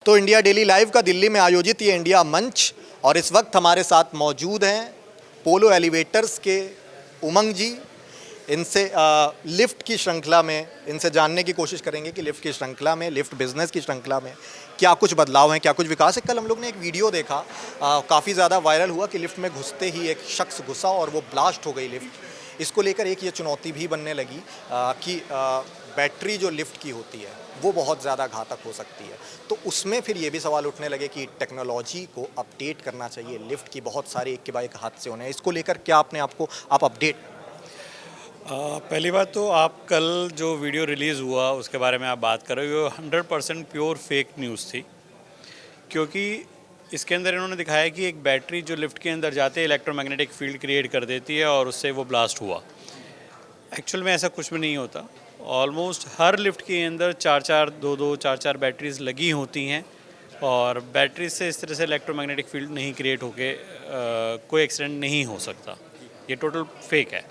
दोस्तों, India daily live का दिल्ली में आयोजित ये इंडिया मंच, और इस वक्त हमारे साथ मौजूद हैं पोलो एलिवेटर्स के उमंग जी। इनसे लिफ्ट की श्रृंखला में इनसे जानने की कोशिश करेंगे कि लिफ्ट की श्रृंखला में, लिफ्ट बिजनेस की श्रृंखला में क्या कुछ बदलाव हैं, क्या कुछ विकास है। कल हम लोग ने एक वीडियो देखा, काफ़ी ज़्यादा वायरल हुआ कि लिफ्ट में घुसते ही एक शख्स घुसा और वो ब्लास्ट हो गई लिफ्ट। इसको लेकर एक ये चुनौती भी बनने लगी कि बैटरी जो लिफ्ट की होती है वो बहुत ज़्यादा घातक हो सकती है। तो उसमें फिर ये भी सवाल उठने लगे कि टेक्नोलॉजी को अपडेट करना चाहिए। लिफ्ट की बहुत सारे एक के बाद एक हादसे होने हैं, इसको लेकर क्या आप अपडेट? पहली बात तो आप कल जो वीडियो रिलीज़ हुआ उसके बारे में आप बात कर रहे हो, 100% प्योर फेक न्यूज़ थी। क्योंकि इसके अंदर इन्होंने दिखाया कि एक बैटरी जो लिफ्ट के अंदर जाते इलेक्ट्रोमैग्नेटिक फील्ड क्रिएट कर देती है और उससे वो ब्लास्ट हुआ। एक्चुअल में ऐसा कुछ भी नहीं होता। ऑलमोस्ट हर लिफ्ट के अंदर चार चार बैटरीज लगी होती हैं और बैटरी से इस तरह से इलेक्ट्रोमैग्नेटिक फील्ड नहीं क्रिएट होके कोई एक्सीडेंट नहीं हो सकता। ये टोटल फेक है।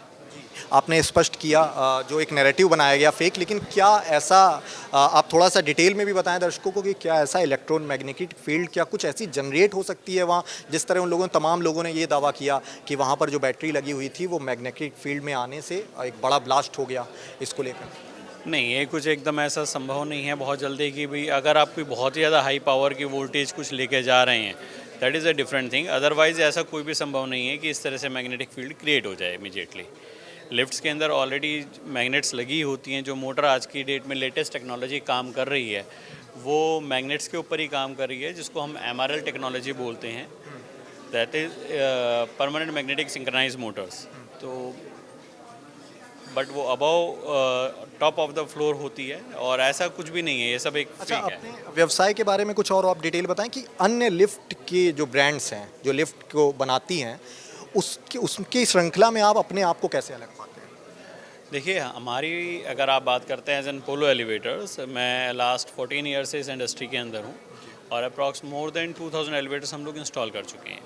आपने स्पष्ट किया जो एक नैरेटिव बनाया गया फेक, लेकिन क्या ऐसा आप थोड़ा सा डिटेल में भी बताएं दर्शकों को कि क्या ऐसा इलेक्ट्रोमैग्नेटिक फील्ड, क्या कुछ ऐसी जनरेट हो सकती है वहाँ, जिस तरह तमाम लोगों ने ये दावा किया कि वहाँ पर जो बैटरी लगी हुई थी वो मैग्नेटिक फील्ड में आने से एक बड़ा ब्लास्ट हो गया। इसको लेकर नहीं, ये कुछ एकदम ऐसा संभव नहीं है बहुत जल्दी कि भाई अगर आप कोई बहुत ही ज़्यादा हाई पावर की वोल्टेज कुछ लेके जा रहे हैं, that is a different thing. Otherwise ऐसा कोई भी संभव नहीं है कि इस तरह से मैग्नेटिक फील्ड क्रिएट हो जाए इमीडिएटली। लिफ्ट्स के अंदर ऑलरेडी मैग्नेट्स लगी होती हैं। जो मोटर आज की डेट में लेटेस्ट टेक्नोलॉजी काम कर रही है वो मैग्नेट्स के ऊपर ही काम कर रही है, जिसको हम MRL टेक्नोलॉजी बोलते हैं, that is permanent magnetic synchronise motors. तो बट वो above top of the floor होती है और ऐसा कुछ भी नहीं है, ये सब एक अच्छा, फेक अपने है। व्यवसाय के बारे में कुछ और आप डिटेल बताएं कि अन्य लिफ्ट के जो ब्रांड्स हैं जो लिफ्ट को बनाती हैं उसकी श्रृंखला में आप अपने आप को कैसे अलग पाते हैं? देखिए, हमारी अगर आप बात करते हैं एज एन पोलो एलिवेटर्स, मैं लास्ट 14 ईयर से इस इंडस्ट्री के अंदर हूँ और अप्रॉक्स मोर देन 2000 एलिवेटर्स हम लोग इंस्टॉल कर चुके हैं।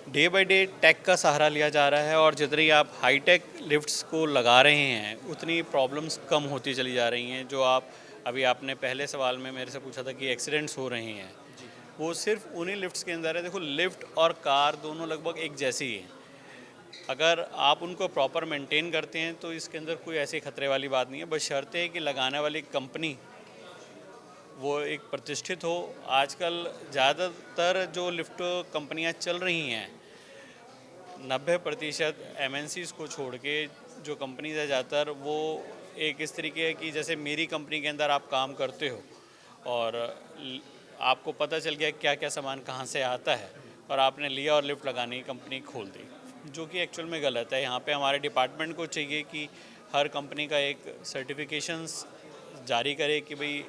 डे बाय डे टेक का सहारा लिया जा रहा है और जितनी आप हाई टेक लिफ्ट्स को लगा रहे हैं उतनी प्रॉब्लम्स कम होती चली जा रही हैं। जो आप अभी आपने पहले सवाल में मेरे से पूछा था कि एक्सीडेंट्स हो रहे हैं, वो सिर्फ उन्हीं लिफ्ट्स के अंदर है। देखो, लिफ्ट और कार दोनों लगभग एक जैसी ही हैं। अगर आप उनको प्रॉपर मेंटेन करते हैं तो इसके अंदर कोई ऐसी खतरे वाली बात नहीं है। बशर्ते है कि लगाने वाली कंपनी वो एक प्रतिष्ठित हो। आजकल ज़्यादातर जो लिफ्ट कंपनियां चल रही हैं 90% MNCs को छोड़ के जो कंपनीज है ज़्यादातर वो एक इस तरीके है कि जैसे मेरी कंपनी के अंदर आप काम करते हो और आपको पता चल गया क्या क्या सामान कहाँ से आता है और आपने लिया और लिफ्ट लगाने की कंपनी खोल दी, जो कि एक्चुअल में गलत है। यहाँ पे हमारे डिपार्टमेंट को चाहिए कि हर कंपनी का एक सर्टिफिकेशंस जारी करे कि भाई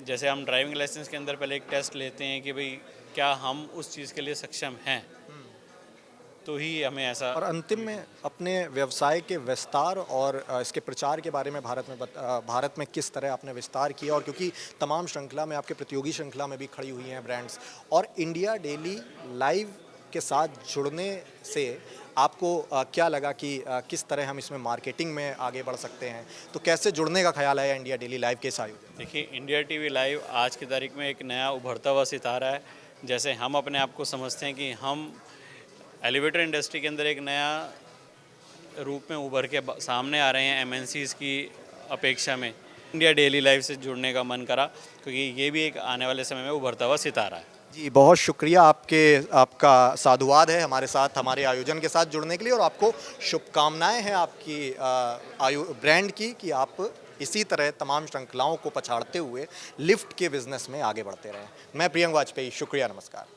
जैसे हम ड्राइविंग लाइसेंस के अंदर पहले एक टेस्ट लेते हैं कि भाई क्या हम उस चीज़ के लिए सक्षम हैं, तो ही हमें ऐसा। और अंतिम में अपने व्यवसाय के विस्तार और इसके प्रचार के बारे में भारत में किस तरह आपने विस्तार किया, और क्योंकि तमाम श्रृंखला में आपके प्रतियोगी श्रृंखला में भी खड़ी हुई हैं ब्रांड्स, और इंडिया डेली लाइव के साथ जुड़ने से आपको क्या लगा कि किस तरह हम इसमें मार्केटिंग में आगे बढ़ सकते हैं, तो कैसे जुड़ने का ख्याल है इंडिया डेली लाइव के इस आयोजन? देखिए, इंडिया टीवी लाइव आज की तारीख में एक नया उभरता हुआ सितारा है। जैसे हम अपने आप को समझते हैं कि हम एलिवेटर इंडस्ट्री के अंदर एक नया रूप में उभर के सामने आ रहे हैं MNCs की अपेक्षा में। इंडिया डेली लाइव से जुड़ने का मन करा क्योंकि ये भी एक आने वाले समय में उभरता हुआ सितारा है। जी, बहुत शुक्रिया आपका साधुवाद है हमारे साथ, हमारे आयोजन के साथ जुड़ने के लिए, और आपको शुभकामनाएं हैं आपकी ब्रांड की कि आप इसी तरह तमाम श्रृंखलाओं को पछाड़ते हुए लिफ्ट के बिजनेस में आगे बढ़ते रहें। मैं प्रियंक वाजपेयी, शुक्रिया, नमस्कार।